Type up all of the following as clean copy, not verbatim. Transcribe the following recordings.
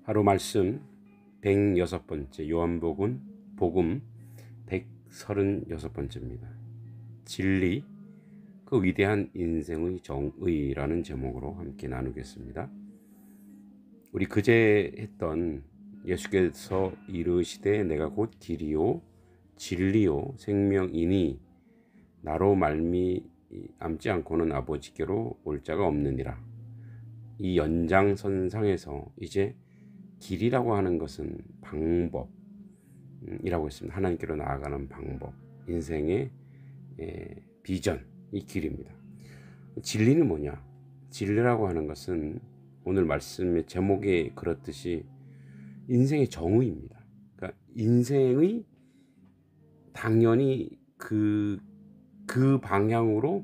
하루 말씀 106번째 요한복음 복음 136번째입니다. 진리, 그 위대한 인생의 정의라는 제목으로 함께 나누겠습니다. 우리 그제 했던 예수께서 이르시되 내가 곧 길이요 진리요 생명이니 나로 말미암지 않고는 아버지께로 올 자가 없느니라. 이 연장선상에서 이제 길이라고 하는 것은 방법이라고 했습니다. 하나님께로 나아가는 방법, 인생의 비전, 이 길입니다. 진리는 뭐냐? 진리라고 하는 것은 오늘 말씀의 제목에 그렇듯이 인생의 정의입니다. 그러니까 인생의 당연히 그 방향으로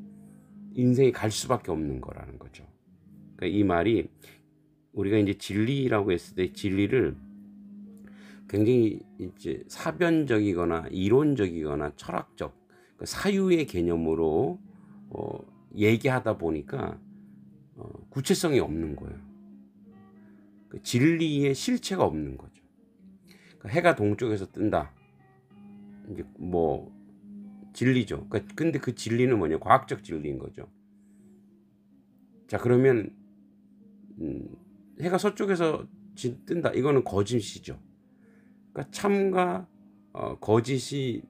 인생이 갈 수밖에 없는 거라는 거죠. 그러니까 이 말이 우리가 이제 진리라고 했을 때 진리를 굉장히 이제 사변적이거나 이론적이거나 철학적 사유의 개념으로 얘기하다 보니까 구체성이 없는 거예요. 진리의 실체가 없는 거죠. 해가 동쪽에서 뜬다. 이제 뭐 진리죠. 근데 그 진리는 뭐냐? 과학적 진리인 거죠. 자, 그러면 해가 서쪽에서 뜬다. 이거는 거짓이죠. 그러니까 참과 거짓이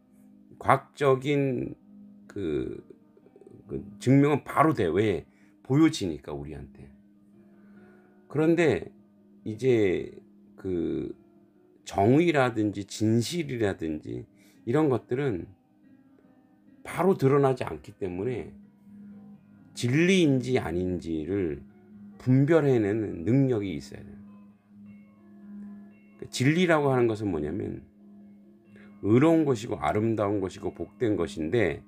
과학적인 그 증명은 바로 돼. 왜? 보여지니까 우리한테. 그런데 이제 그 정의라든지 진실이라든지 이런 것들은 바로 드러나지 않기 때문에 진리인지 아닌지를 분별해내는 능력이 있어야 돼요. 진리라고 하는 것은 뭐냐면 의로운 것이고 아름다운 것이고 복된 것인데,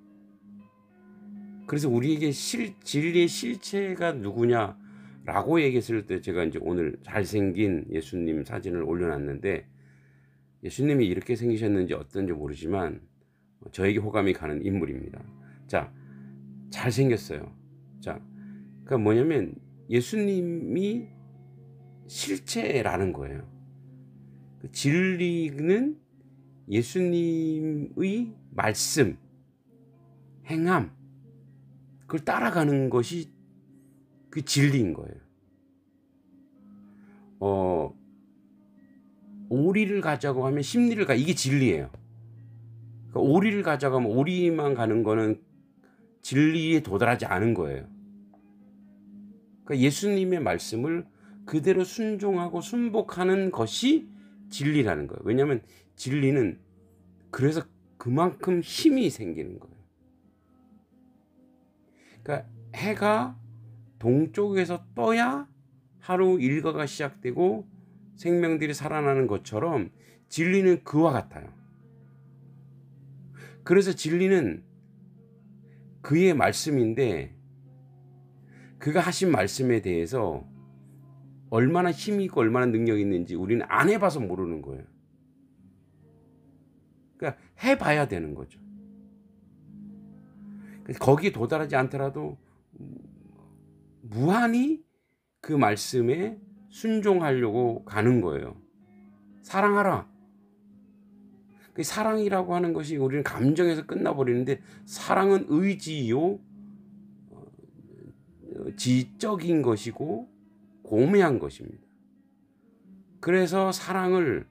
그래서 우리에게 진리의 실체가 누구냐라고 얘기했을 때 제가 이제 오늘 잘생긴 예수님 사진을 올려놨는데, 예수님이 이렇게 생기셨는지 어떤지 모르지만 저에게 호감이 가는 인물입니다. 자, 잘생겼어요. 자, 그러니까 뭐냐면 예수님이 실체라는 거예요. 진리는 예수님의 말씀, 행함, 그걸 따라가는 것이 그 진리인 거예요. 오리를 가자고 하면 심리를 이게 진리예요. 그러니까 오리를 가자고 하면 오리만 가는 거는 진리에 도달하지 않은 거예요. 그러니까 예수님의 말씀을 그대로 순종하고 순복하는 것이 진리라는 거예요. 왜냐하면 진리는 그래서 그만큼 힘이 생기는 거예요. 그러니까 해가 동쪽에서 떠야 하루 일과가 시작되고 생명들이 살아나는 것처럼 진리는 그와 같아요. 그래서 진리는 그의 말씀인데, 그가 하신 말씀에 대해서 얼마나 힘이 있고 얼마나 능력이 있는지 우리는 안 해봐서 모르는 거예요. 그러니까 해봐야 되는 거죠. 거기에 도달하지 않더라도 무한히 그 말씀에 순종하려고 가는 거예요. 사랑하라. 그 사랑이라고 하는 것이 우리는 감정에서 끝나버리는데, 사랑은 의지요, 지적인 것이고 고매한 것입니다. 그래서 사랑을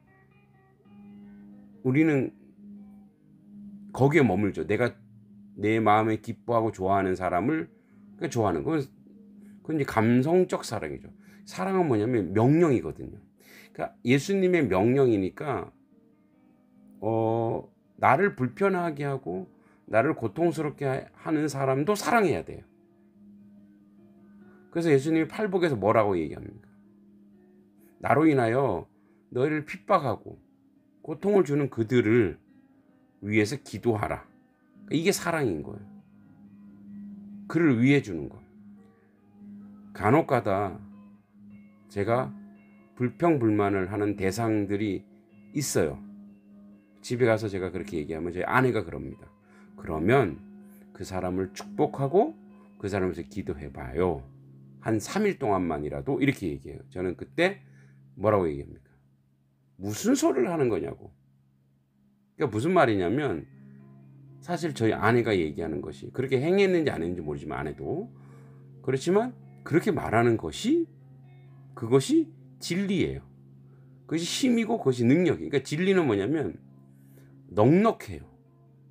우리는 거기에 머물죠. 내가 내 마음에 기뻐하고 좋아하는 사람을 좋아하는 건, 그건 이제 감성적 사랑이죠. 사랑은 뭐냐면 명령이거든요. 그러니까 예수님의 명령이니까 나를 불편하게 하고 나를 고통스럽게 하는 사람도 사랑해야 돼요. 그래서 예수님이 팔복에서 뭐라고 얘기합니까? 나로 인하여 너희를 핍박하고 고통을 주는 그들을 위해서 기도하라. 이게 사랑인 거예요. 그를 위해 주는 거. 간혹가다 제가 불평불만을 하는 대상들이 있어요. 집에 가서 제가 그렇게 얘기하면 저희 아내가 그럽니다. 그러면 그 사람을 축복하고 그 사람을 위해서 기도해봐요. 한 3일 동안만이라도, 이렇게 얘기해요. 저는 그때 뭐라고 얘기합니까? 무슨 소리를 하는 거냐고. 그러니까 무슨 말이냐면 사실 저희 아내가 얘기하는 것이 그렇게 행했는지 안 했는지 모르지만 아내도 그렇지만 그렇게 말하는 것이 그것이 진리예요. 그것이 힘이고 그것이 능력이에요. 그러니까 진리는 뭐냐면 넉넉해요.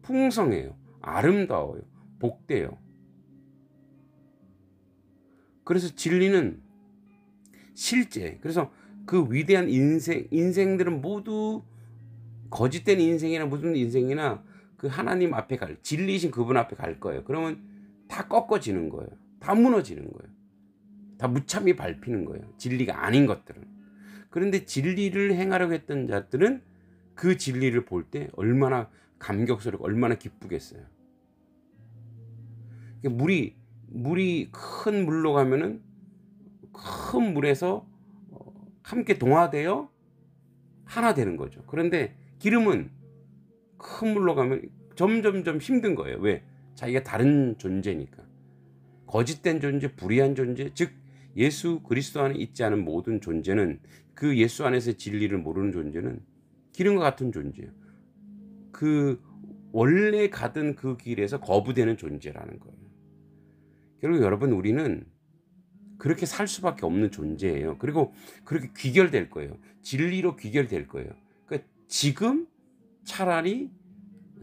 풍성해요. 아름다워요. 복돼요. 그래서 진리는 실제. 그래서 그 위대한 인생들은 모두 거짓된 인생이나 무슨 인생이나 그 하나님 앞에 진리이신 그분 앞에 갈 거예요. 그러면 다 꺾어지는 거예요. 다 무너지는 거예요. 다 무참히 밟히는 거예요. 진리가 아닌 것들은. 그런데 진리를 행하려고 했던 자들은 그 진리를 볼 때 얼마나 감격스럽고 얼마나 기쁘겠어요. 물이 큰 물로 가면은 큰 물에서 함께 동화되어 하나 되는 거죠. 그런데 기름은 큰 물로 가면 점점점 힘든 거예요. 왜? 자기가 다른 존재니까. 거짓된 존재, 불의한 존재, 즉 예수 그리스도 안에 있지 않은 모든 존재는 그 예수 안에서의 진리를 모르는 존재는 기름과 같은 존재예요. 그 원래 가던 그 길에서 거부되는 존재라는 거예요. 결국 여러분 우리는 그렇게 살 수밖에 없는 존재예요. 그리고 그렇게 귀결될 거예요. 진리로 귀결될 거예요. 그러니까 지금 차라리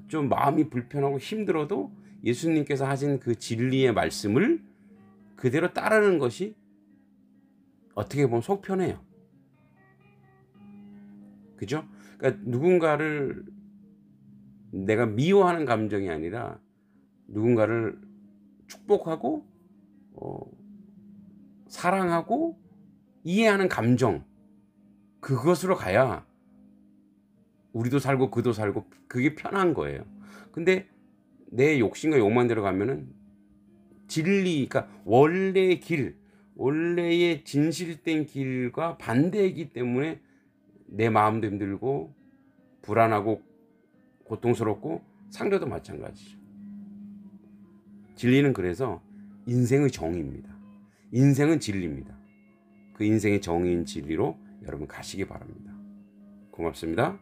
좀 마음이 불편하고 힘들어도 예수님께서 하신 그 진리의 말씀을 그대로 따르는 것이 어떻게 보면 속 편해요. 그죠? 그러니까 누군가를 내가 미워하는 감정이 아니라 누군가를 축복하고 사랑하고 이해하는 감정, 그것으로 가야 우리도 살고 그도 살고 그게 편한 거예요. 근데 내 욕심과 욕망대로 가면은 진리, 그러니까 원래의 길, 원래의 진실된 길과 반대이기 때문에 내 마음도 힘들고 불안하고 고통스럽고 상대도 마찬가지죠. 진리는 그래서 인생의 정의입니다. 인생은 진리입니다. 그 인생의 정의인 진리로 여러분 가시기 바랍니다. 고맙습니다.